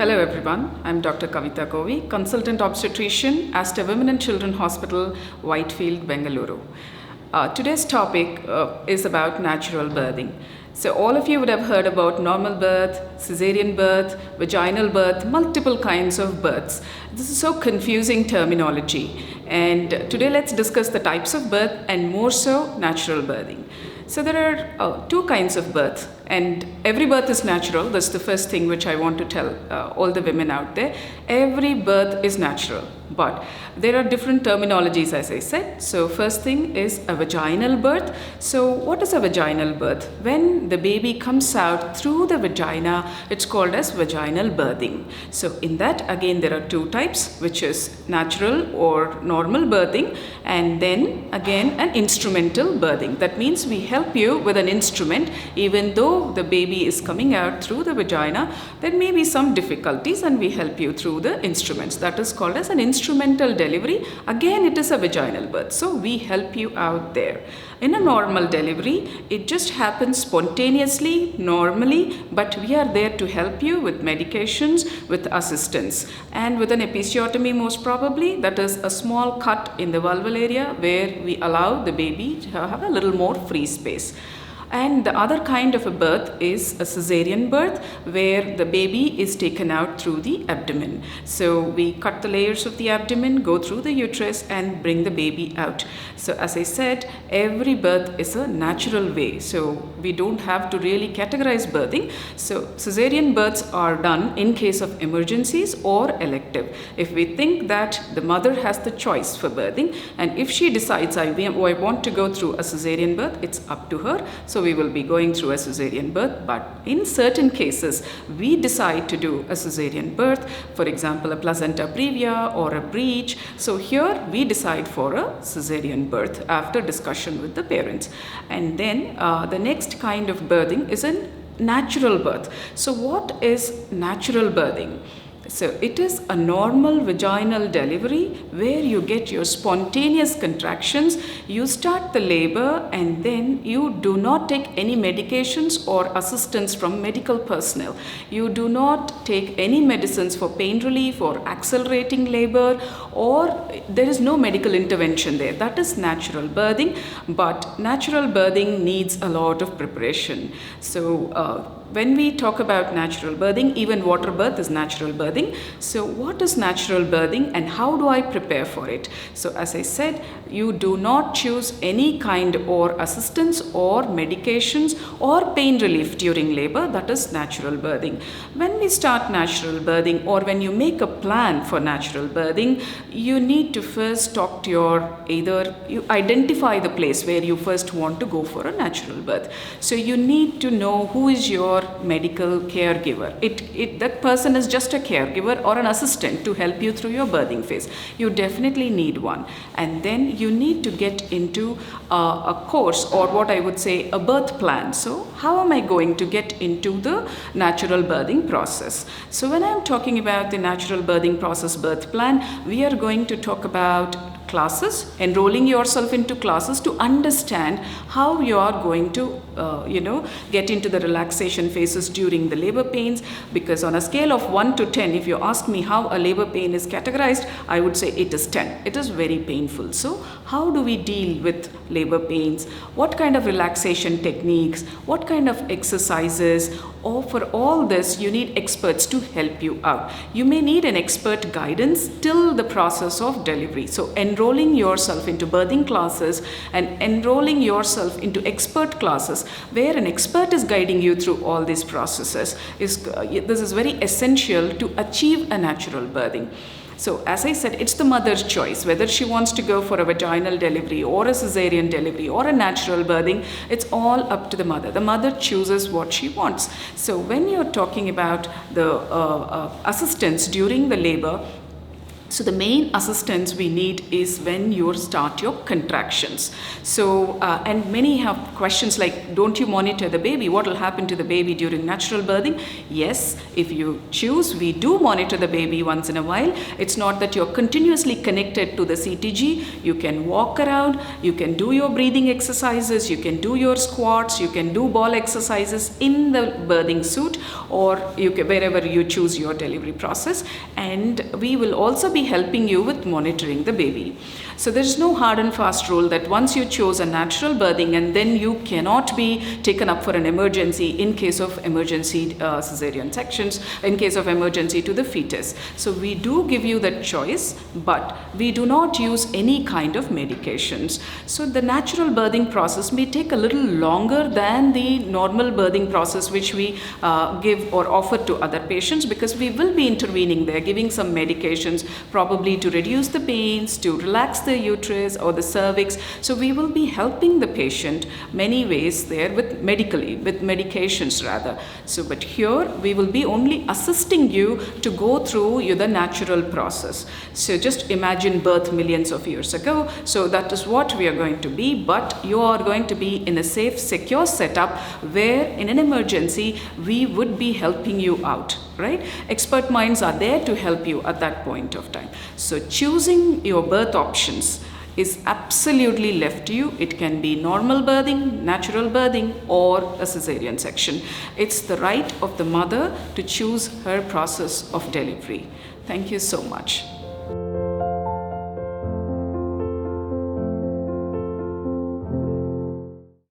Hello everyone, I'm Dr. Kavita Kovi, Consultant Obstetrician, Aster Women and Children Hospital, Whitefield, Bengaluru. Today's topic is about natural birthing. So all of you would have heard about normal birth, cesarean birth, vaginal birth, multiple kinds of births. This is so confusing terminology. And today let's discuss the types of birth and more so natural birthing. So there are two kinds of birth, and every birth is natural. That's the first thing which I want to tell all the women out there. Every birth is natural, but there are different terminologies, as I said. So first thing is a vaginal birth. So what is a vaginal birth? When the baby comes out through the vagina, it's called as vaginal birthing. So in that, again, there are two types, which is natural or normal birthing, and then again an instrumental birthing. That means we help you with an instrument. Even though the baby is coming out through the vagina, there may be some difficulties and we help you through the instruments. That is called as an instrumental delivery. Again, it is a vaginal birth. So we help you out there. In a normal delivery, it just happens spontaneously, normally, but we are there to help you with medications, with assistance, and with an episiotomy most probably. That is a small cut in the vulval area where we allow the baby to have a little more free space. And the other kind of a birth is a cesarean birth, where the baby is taken out through the abdomen. So we cut the layers of the abdomen, go through the uterus and bring the baby out. So as I said, every birth is a natural way. So we don't have to really categorize birthing. So cesarean births are done in case of emergencies or elective. If we think that the mother has the choice for birthing, and if she decides I want to go through a cesarean birth, it's up to her. So we will be going through a cesarean birth, but in certain cases we decide to do a cesarean birth, for example a placenta previa or a breech. So here we decide for a cesarean birth after discussion with the parents. And then the next kind of birthing is a natural birth. So what is natural birthing? So it is a normal vaginal delivery where you get your spontaneous contractions, you start the labor, and then you do not take any medications or assistance from medical personnel. You do not take any medicines for pain relief or accelerating labor, or there is no medical intervention there. That is natural birthing, but natural birthing needs a lot of preparation. So when we talk about natural birthing, even water birth is natural birthing. So what is natural birthing and how do I prepare for it? So as I said, you do not choose any kind or assistance or medications or pain relief during labor. That is natural birthing. When we start natural birthing, or when you make a plan for natural birthing, you need to first talk to you identify the place where you first want to go for a natural birth. So you need to know who is your medical caregiver. That person is just a caregiver or an assistant to help you through your birthing phase. You definitely need one. And then you need to get into a course, or what I would say a birth plan. So how am I going to get into the natural birthing process? So when I'm talking about the natural birthing process birth plan, we are going to talk about classes, enrolling yourself into classes to understand how you are going to get into the relaxation phases during the labor pains. Because on a scale of 1 to 10, if you ask me how a labor pain is categorized, I would say it is 10. It is very painful. So how do we deal with labor pains? What kind of relaxation techniques? What kind of exercises? Or for all this, you need experts to help you out. You may need an expert guidance till the process of delivery. So enrolling yourself into birthing classes and enrolling yourself into expert classes where an expert is guiding you through all these processes this is very essential to achieve a natural birthing. So as I said, it's the mother's choice whether she wants to go for a vaginal delivery or a cesarean delivery or a natural birthing. It's all up to the mother. The mother chooses what she wants. So when you're talking about the assistance during the labor, So the main assistance we need is when you start your contractions. So and many have questions like, don't you monitor the baby? What will happen to the baby during natural birthing? Yes, if you choose, we do monitor the baby once in a while. It's not that you're continuously connected to the CTG. You can walk around, you can do your breathing exercises, you can do your squats, you can do ball exercises in the birthing suit, or wherever you choose your delivery process. And we will also be helping you with monitoring the baby. So there is no hard and fast rule that once you chose a natural birthing and then you cannot be taken up for an emergency in case of emergency cesarean sections, in case of emergency to the fetus. So we do give you that choice, but we do not use any kind of medications. So the natural birthing process may take a little longer than the normal birthing process which we give or offer to other patients, because we will be intervening there, giving some medications probably to reduce the pains, to relax the uterus or the cervix. So we will be helping the patient many ways there with medications rather. So but here we will be only assisting you to go through the natural process. So just imagine birth millions of years ago. So that is what we are going to be, but you are going to be in a safe, secure setup where in an emergency we would be helping you out, right? Expert minds are there to help you at that point of time. So choosing your birth options is absolutely left to you. It can be normal birthing, natural birthing, or a cesarean section. It's the right of the mother to choose her process of delivery. Thank you so much.